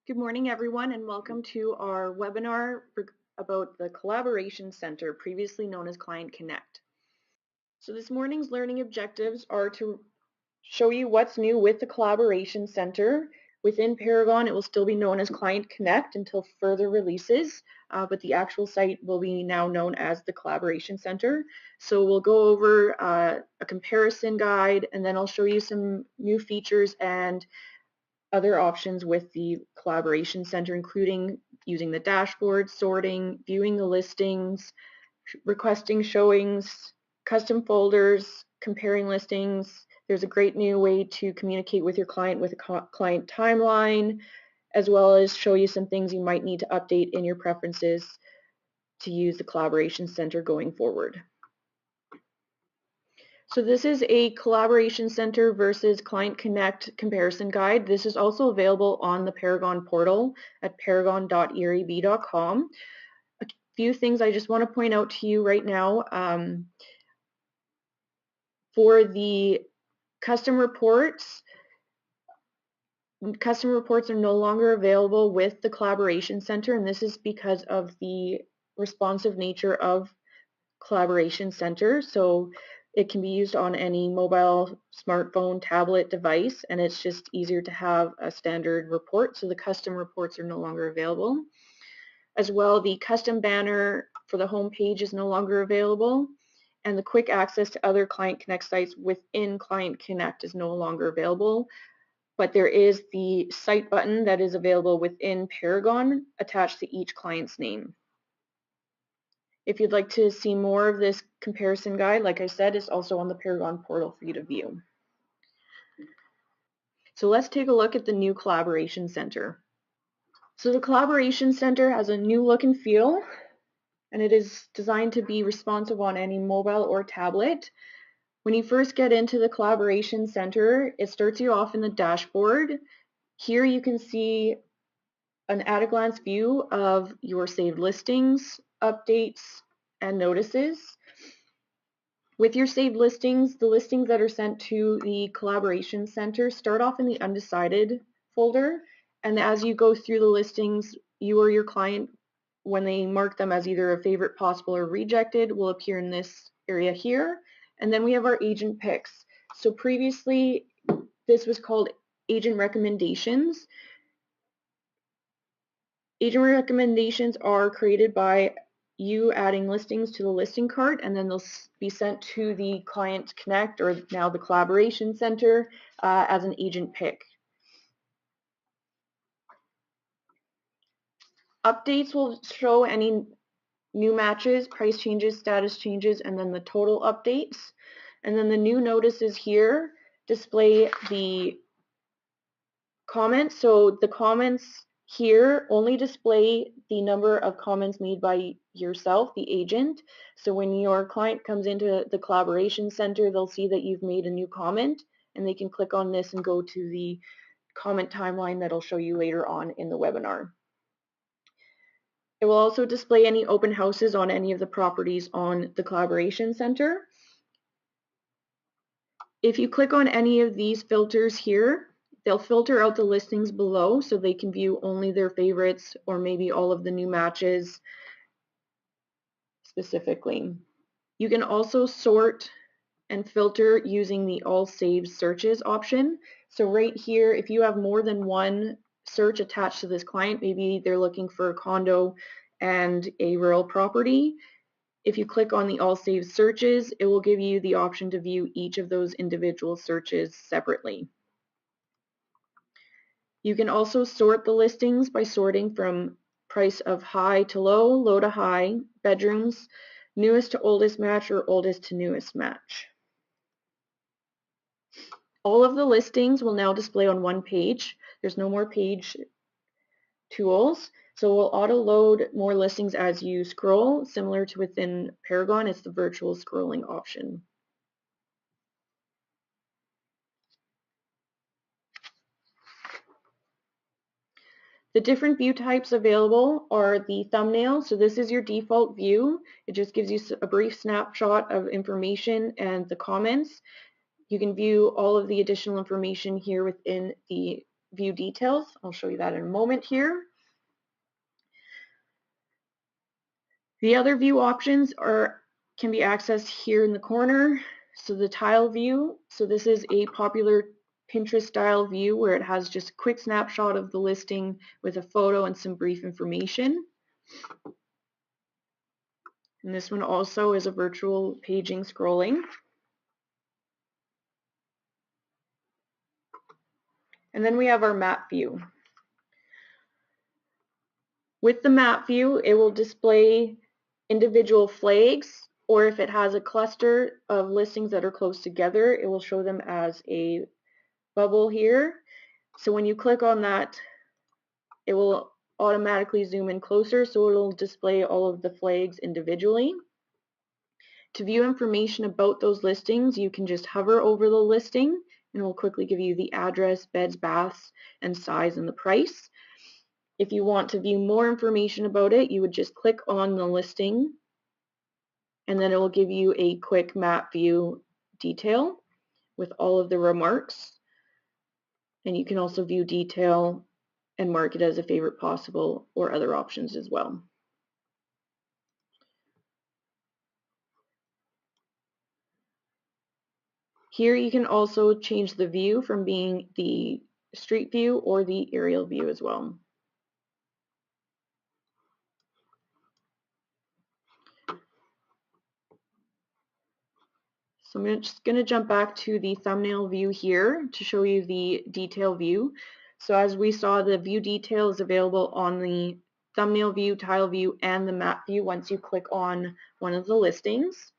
Good morning, everyone, and welcome to our webinar about the Collaboration Center, previously known as Client Connect. So this morning's learning objectives are to show you what's new with the Collaboration Center. Within Paragon, it will still be known as Client Connect until further releases, but the actual site will be now known as the Collaboration Center. So we'll go over a comparison guide, and then I'll show you some new features and other options with the Collaboration Center, including using the dashboard, sorting, viewing the listings, requesting showings, custom folders, comparing listings. There's a great new way to communicate with your client with a client timeline, as well as show you some things you might need to update in your preferences to use the Collaboration Center going forward. So this is a Collaboration Center versus Client Connect comparison guide. This is also available on the Paragon portal at paragon.ereb.com. A few things I just want to point out to you right now. For the custom reports are no longer available with the Collaboration Center, and this is because of the responsive nature of Collaboration Center. So it can be used on any mobile, smartphone, tablet device, and it's just easier to have a standard report. So the custom reports are no longer available. As well, the custom banner for the home page is no longer available, and the quick access to other Client Connect sites within Client Connect is no longer available. But there is the site button that is available within Paragon attached to each client's name. If you'd like to see more of this comparison guide, like I said, it's also on the Paragon portal for you to view. So let's take a look at the new Collaboration Center. So the Collaboration Center has a new look and feel, and it is designed to be responsive on any mobile or tablet. When you first get into the Collaboration Center, it starts you off in the dashboard. Here you can see an at-a-glance view of your saved listings, updates, and notices. With your saved listings, the listings that are sent to the Collaboration Center start off in the undecided folder, and as you go through the listings, you or your client, when they mark them as either a favorite, possible, or rejected, will appear in this area here. And then we have our agent picks. So previously, this was called agent recommendations. Agent recommendations are created by you adding listings to the listing cart, and then they'll be sent to the Client Connect, or now the Collaboration Center, as an agent pick. Updates will show any new matches, price changes, status changes, and then the total updates. And then the new notices here display the comments. So the comments here only display the number of comments made by yourself, the agent. So when your client comes into the Collaboration Center, they'll see that you've made a new comment, and they can click on this and go to the comment timeline that I'll show you later on in the webinar. It will also display any open houses on any of the properties on the Collaboration Center. If you click on any of these filters here, they'll filter out the listings below so they can view only their favorites or maybe all of the new matches specifically. You can also sort and filter using the all saved searches option. So right here, if you have more than one search attached to this client, maybe they're looking for a condo and a rural property, if you click on the all saved searches, it will give you the option to view each of those individual searches separately. You can also sort the listings by sorting from price of high to low, low to high, bedrooms, newest to oldest match, or oldest to newest match. All of the listings will now display on one page. There's no more page tools. So we'll auto-load more listings as you scroll. Similar to within Paragon, it's the virtual scrolling option. The different view types available are the thumbnail. So this is your default view. It just gives you a brief snapshot of information and the comments. You can view all of the additional information here within the view details. I'll show you that in a moment here. The other view options can be accessed here in the corner. So the tile view, so this is a popular Pinterest style view where it has just a quick snapshot of the listing with a photo and some brief information. And this one also is a virtual paging scrolling. And then we have our map view. With the map view, it will display individual flags, or if it has a cluster of listings that are close together, it will show them as a bubble here. So when you click on that, it will automatically zoom in closer, so it'll display all of the flags individually. To view information about those listings, you can just hover over the listing and it will quickly give you the address, beds, baths, and size and the price. If you want to view more information about it, you would just click on the listing and then it will give you a quick map view detail with all of the remarks. And you can also view detail and mark it as a favorite possible or other options as well. Here you can also change the view from being the street view or the aerial view as well. So I'm just going to jump back to the thumbnail view here to show you the detail view. So as we saw, the view detail is available on the thumbnail view, tile view, and the map view once you click on one of the listings.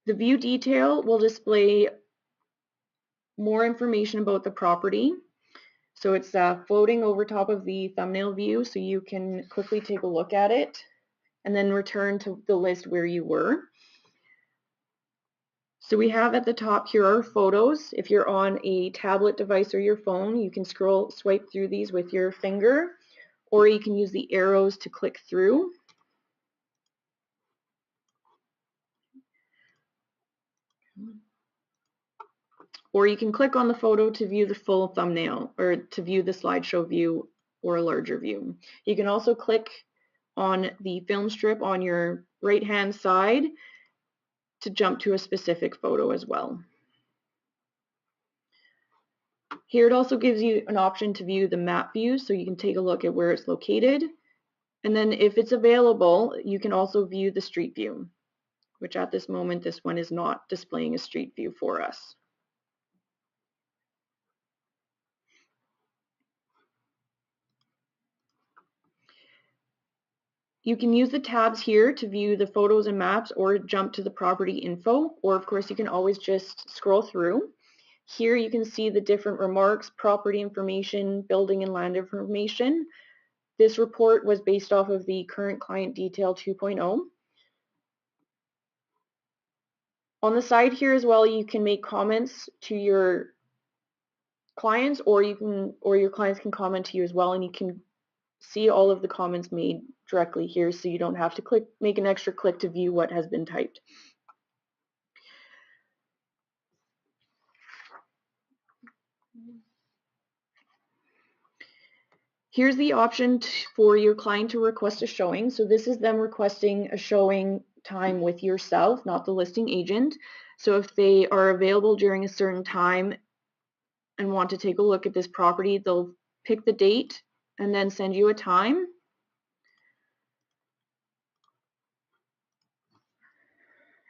The view detail will display more information about the property. So it's floating over top of the thumbnail view, so you can quickly take a look at it and then return to the list where you were. So we have at the top here our photos. If you're on a tablet device or your phone, you can swipe through these with your finger, or you can use the arrows to click through. Or you can click on the photo to view the full thumbnail or to view the slideshow view or a larger view. You can also click on the film strip on your right-hand side to jump to a specific photo as well. Here it also gives you an option to view the map view, so you can take a look at where it's located. And then if it's available, you can also view the street view, which at this moment, this one is not displaying a street view for us. You can use the tabs here to view the photos and maps or jump to the property info, or of course you can always just scroll through. Here you can see the different remarks, property information, building and land information. This report was based off of the current client detail 2.0. On the side here as well, you can make comments to your clients, or your clients can comment to you as well, and you can see all of the comments made directly here, so you don't have to make an extra click to view what has been typed. Here's the option for your client to request a showing. So this is them requesting a showing time with yourself, not the listing agent. So if they are available during a certain time and want to take a look at this property, they'll pick the date and then send you a time.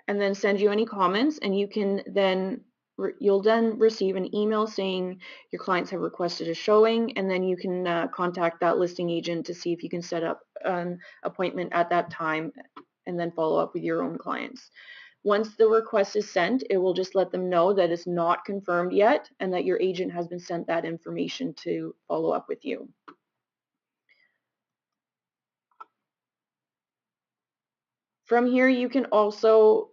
And then send you any comments, and you'll then receive an email saying your clients have requested a showing, and then you can contact that listing agent to see if you can set up an appointment at that time and then follow up with your own clients. Once the request is sent, it will just let them know that it's not confirmed yet and that your agent has been sent that information to follow up with you. From here, you can also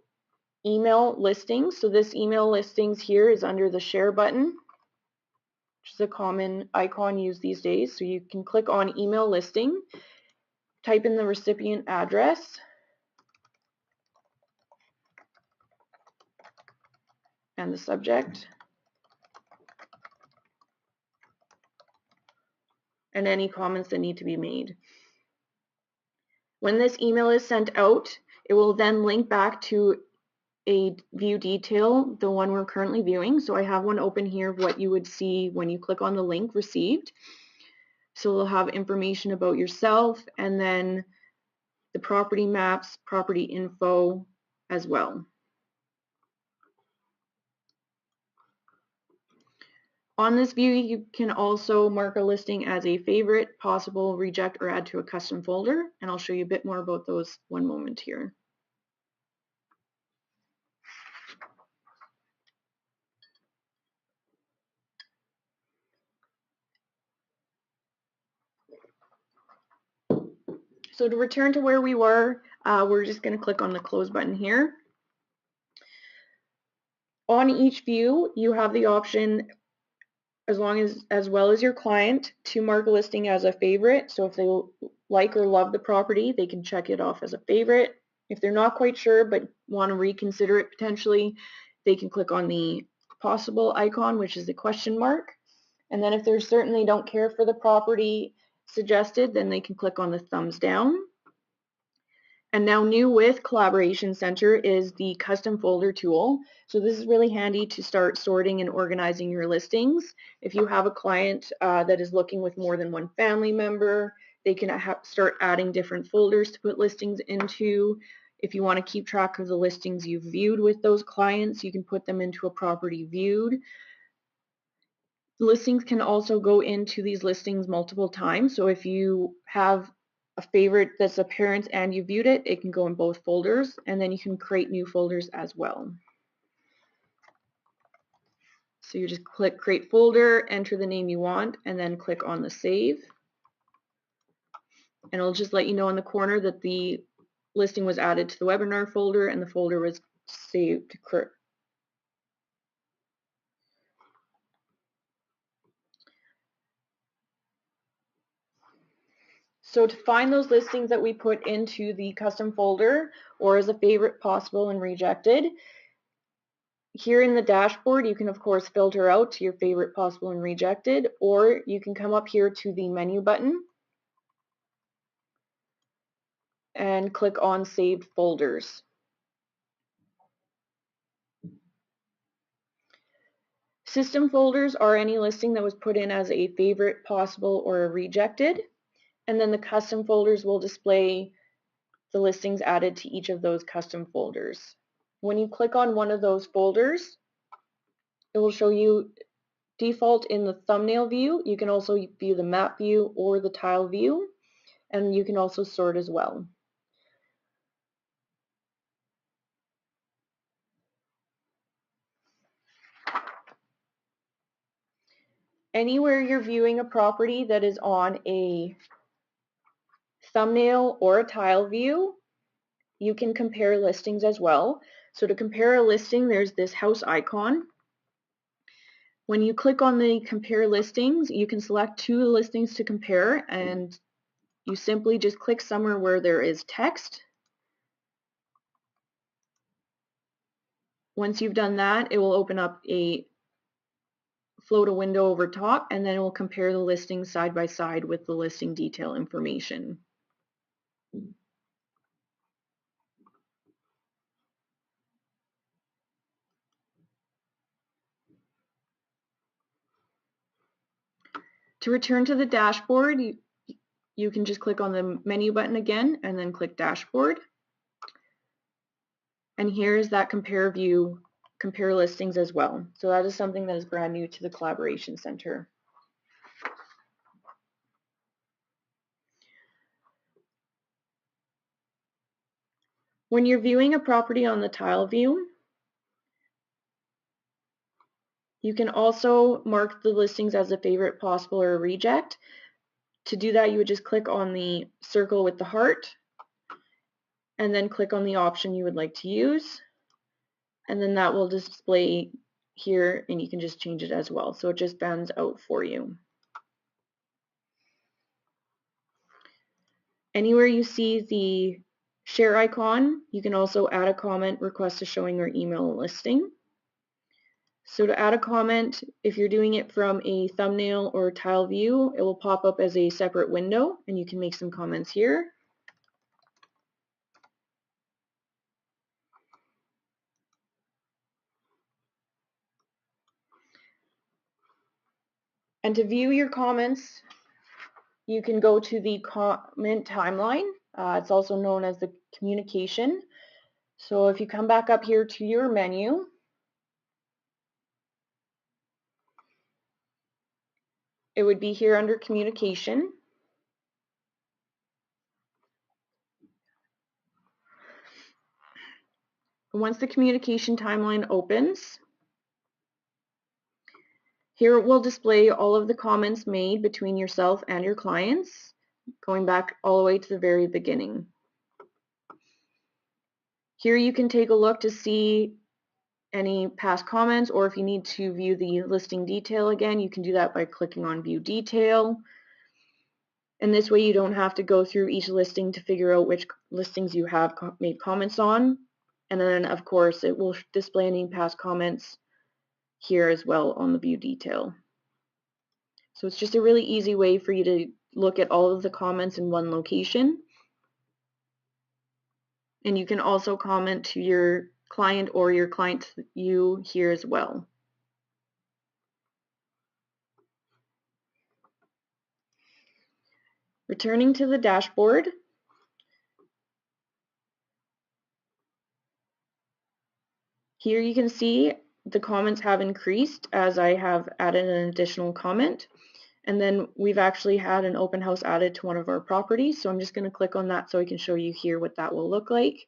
email listings. So this email listings here is under the share button, which is a common icon used these days. So you can click on email listing, type in the recipient address, and the subject. and any comments that need to be made. When this email is sent out, it will then link back to a view detail, the one we're currently viewing. So I have one open here of what you would see when you click on the link received. So we'll have information about yourself and then the property maps, property info as well. On this view, you can also mark a listing as a favorite, possible, reject, or add to a custom folder, and I'll show you a bit more about those one moment here. So to return to where we were, we're just going to click on the close button here. On each view, you have the option, as well as your client, to mark a listing as a favorite. So if they like or love the property, they can check it off as a favorite. If they're not quite sure but want to reconsider it potentially, they can click on the possible icon, which is the question mark. And then if they're certain they don't care for the property suggested, then they can click on the thumbs down. And now new with Collaboration Center is the custom folder tool. So this is really handy to start sorting and organizing your listings. If you have a client that is looking with more than one family member, they can start adding different folders to put listings into. If you want to keep track of the listings you've viewed with those clients, you can put them into a property viewed. Listings can also go into these listings multiple times. So if you have a favorite that's a parent and you viewed it, it can go in both folders, and then you can create new folders as well. So you just click create folder, enter the name you want, and then click on the save. And it'll just let you know in the corner that the listing was added to the webinar folder and the folder was saved. So to find those listings that we put into the custom folder or as a favorite, possible, and rejected, here in the dashboard, you can of course filter out to your favorite, possible, and rejected, or you can come up here to the menu button and click on saved folders. System folders are any listing that was put in as a favorite, possible, or a rejected, and then the custom folders will display the listings added to each of those custom folders. When you click on one of those folders, it will show you default in the thumbnail view. You can also view the map view or the tile view, and you can also sort as well. Anywhere you're viewing a property that is on a thumbnail or a tile view, you can compare listings as well. So to compare a listing, there's this house icon. When you click on the compare listings, you can select two listings to compare, and you simply just click somewhere where there is text. Once you've done that, it will open up float a window over top, and then it will compare the listings side by side with the listing detail information. To return to the dashboard, you can just click on the menu button again and then click dashboard. And here is that compare view, compare listings as well. So that is something that is brand new to the Collaboration Center. When you're viewing a property on the tile view, you can also mark the listings as a favorite, possible, or a reject. To do that, you would just click on the circle with the heart and then click on the option you would like to use. And then that will display here, and you can just change it as well. So it just bands out for you. Anywhere you see the share icon, you can also add a comment, request a showing, or email a listing. So to add a comment, if you're doing it from a thumbnail or tile view, it will pop up as a separate window and you can make some comments here. And to view your comments, you can go to the comment timeline. It's also known as the communication. So if you come back up here to your menu, it would be here under communication. Once the communication timeline opens, here it will display all of the comments made between yourself and your clients, going back all the way to the very beginning. Here you can take a look to see any past comments, or if you need to view the listing detail again, you can do that by clicking on View Detail. And this way you don't have to go through each listing to figure out which listings you have made comments on. And then of course it will display any past comments here as well on the View Detail. So it's just a really easy way for you to look at all of the comments in one location. And you can also comment to your client or your client to you here as well. Returning to the dashboard, here you can see the comments have increased as I have added an additional comment. And then we've actually had an open house added to one of our properties. So I'm just going to click on that so I can show you here what that will look like.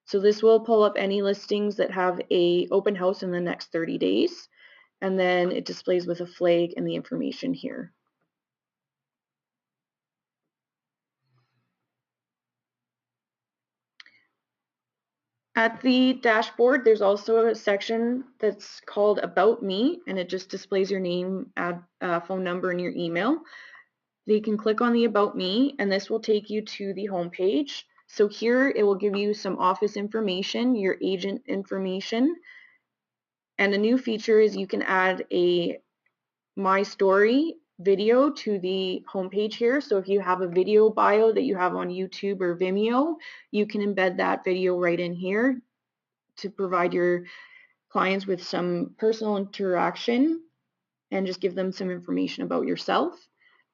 So this will pull up any listings that have a open house in the next 30 days. And then it displays with a flag and the information here. At the dashboard, there's also a section that's called About Me, and it just displays your name, phone number, and your email. You can click on the About Me, and this will take you to the home page. So here it will give you some office information, your agent information, and a new feature is you can add a My Story video to the homepage here. So if you have a video bio that you have on YouTube or Vimeo, you can embed that video right in here to provide your clients with some personal interaction and just give them some information about yourself.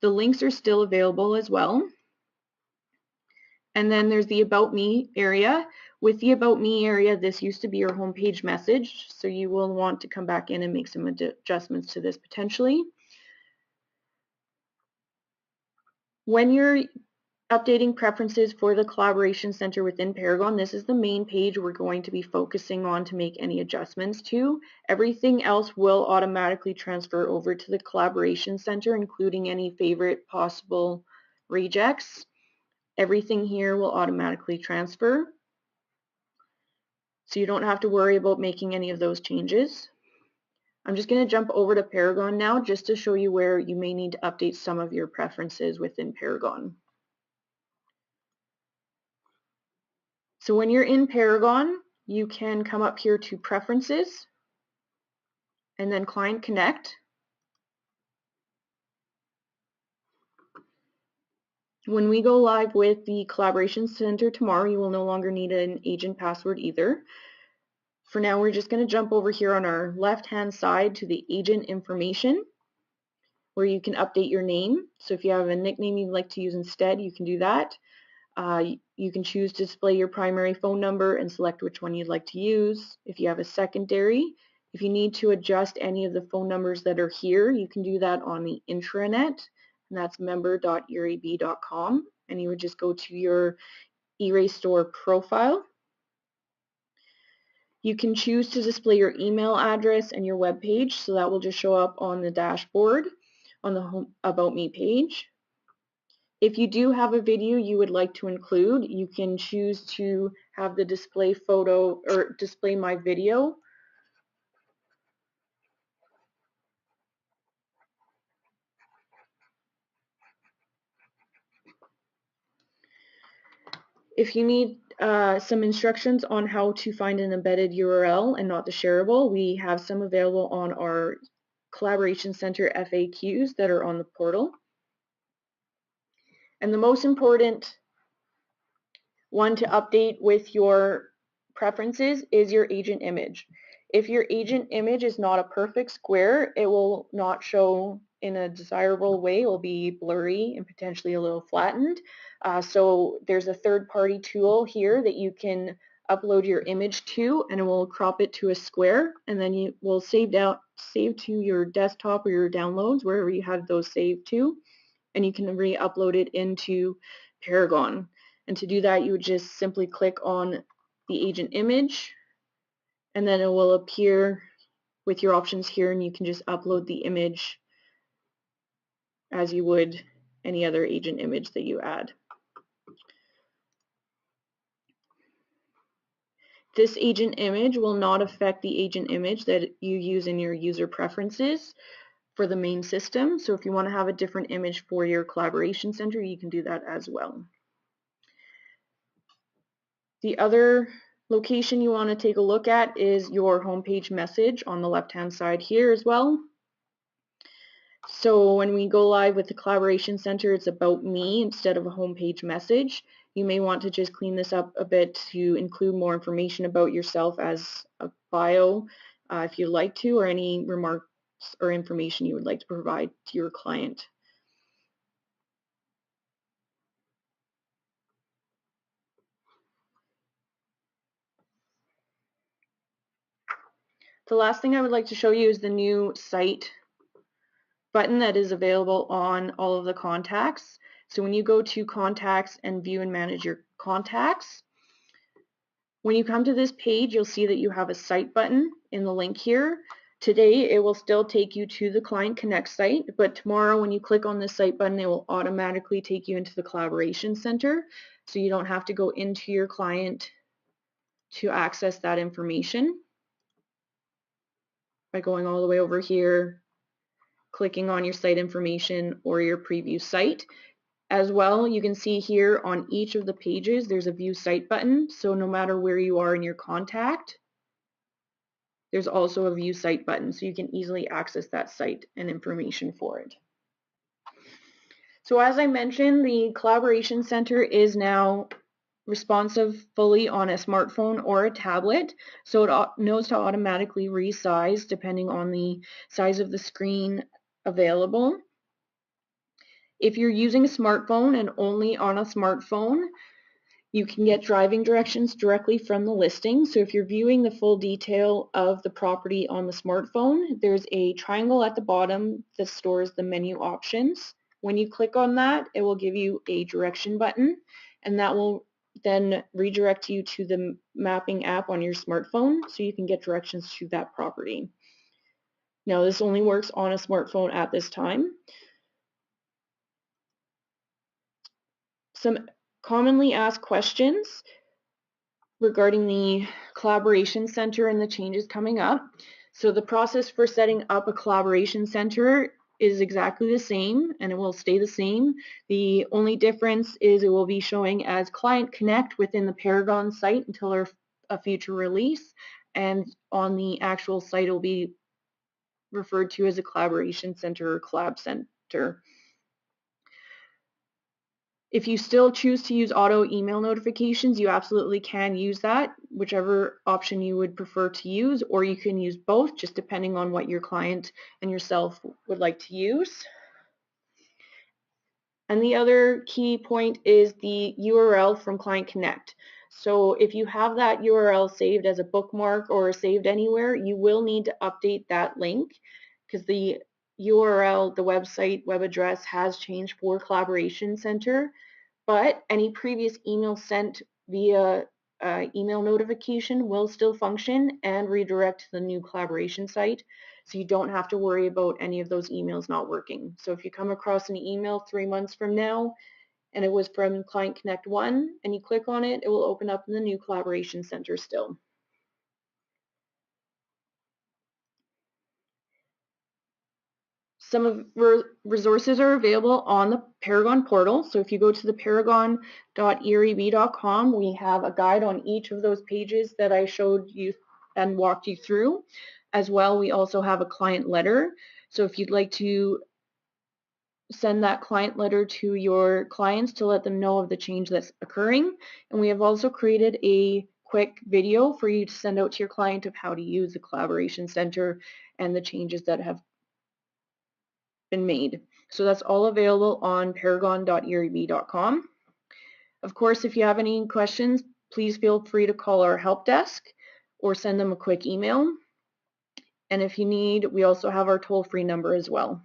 The links are still available as well. And then there's the About Me area. With the About Me area, this used to be your homepage message, so you will want to come back in and make some adjustments to this potentially. When you're updating preferences for the Collaboration Center within Paragon, this is the main page we're going to be focusing on to make any adjustments to. Everything else will automatically transfer over to the Collaboration Center, including any favorite possible rejects. Everything here will automatically transfer, so you don't have to worry about making any of those changes. I'm just going to jump over to Paragon now just to show you where you may need to update some of your preferences within Paragon. So when you're in Paragon, you can come up here to Preferences and then Client Connect. When we go live with the Collaboration Center tomorrow, you will no longer need an agent password either. For now, we're just going to jump over here on our left-hand side to the agent information, where you can update your name. So if you have a nickname you'd like to use instead, you can do that. You can choose to display your primary phone number and select which one you'd like to use. If you have a secondary, if you need to adjust any of the phone numbers that are here, you can do that on the intranet, and that's member.erie.com, and you would just go to your eRay store profile. You can choose to display your email address and your web page, so that will just show up on the dashboard on the Home About Me page. If you do have a video you would like to include, you can choose to have the display photo or display my video. If you need some instructions on how to find an embedded URL and not the shareable, we have some available on our Collaboration Center FAQs that are on the portal. And the most important one to update with your preferences is your agent image. If your agent image is not a perfect square, it will not show in a desirable way. It will be blurry and potentially a little flattened. So there's a third-party tool here that you can upload your image to, and it will crop it to a square, and then you will save to your desktop or your downloads, wherever you have those saved to, and you can re-upload it into Paragon. And to do that, you would just simply click on the agent image, and then it will appear with your options here, and you can just upload the image as you would any other agent image that you add. This agent image will not affect the agent image that you use in your user preferences for the main system. So if you want to have a different image for your collaboration center, you can do that as well. The other location you want to take a look at is your homepage message on the left-hand side here as well. So when we go live with the Collaboration Center, it's about me instead of a homepage message. You may want to just clean this up a bit to include more information about yourself as a bio, if you'd like to, or any remarks or information you would like to provide to your client. The last thing I would like to show you is the new site button that is available on all of the contacts. So when you go to contacts and view and manage your contacts, when you come to this page, you'll see that you have a site button in the link here. Today, it will still take you to the Client Connect site, but tomorrow when you click on this site button, it will automatically take you into the Collaboration Center, so you don't have to go into your client to access that information by going all the way over here, clicking on your site information or your preview site. As well, you can see here on each of the pages there's a view site button, so no matter where you are in your contact, there's also a view site button, so you can easily access that site and information for it. So as I mentioned, the Collaboration Center is now responsive fully on a smartphone or a tablet, so it knows to automatically resize depending on the size of the screen available. If you're using a smartphone and only on a smartphone, you can get driving directions directly from the listing. So if you're viewing the full detail of the property on the smartphone, there's a triangle at the bottom that stores the menu options. When you click on that, it will give you a direction button, and that will then redirect you to the mapping app on your smartphone so you can get directions to that property. Now, this only works on a smartphone at this time. Some commonly asked questions regarding the Collaboration Center and the changes coming up. So the process for setting up a Collaboration Center is exactly the same, and it will stay the same. The only difference is it will be showing as Client Connect within the Paragon site until a future release, and on the actual site it will be referred to as a Collaboration Center or Collab Center. If you still choose to use auto email notifications, you absolutely can use that, whichever option you would prefer to use, or you can use both, just depending on what your client and yourself would like to use. And the other key point is the URL from Client Connect. So if you have that URL saved as a bookmark or saved anywhere, you will need to update that link because the URL, the website, web address has changed for Collaboration Center. But any previous email sent via email notification will still function and redirect to the new collaboration site, so you don't have to worry about any of those emails not working. So if you come across an email 3 months from now and it was from Client Connect 1 and you click on it, it will open up in the new Collaboration Center still. Some of resources are available on the Paragon portal. So if you go to the paragon.ereb.com, we have a guide on each of those pages that I showed you and walked you through. As well, we also have a client letter. So if you'd like to send that client letter to your clients to let them know of the change that's occurring. And we have also created a quick video for you to send out to your client of how to use the Collaboration Center and the changes that have been made. So that's all available on paragon.ereb.com. Of course, if you have any questions, please feel free to call our help desk or send them a quick email. And if you need, we also have our toll-free number as well.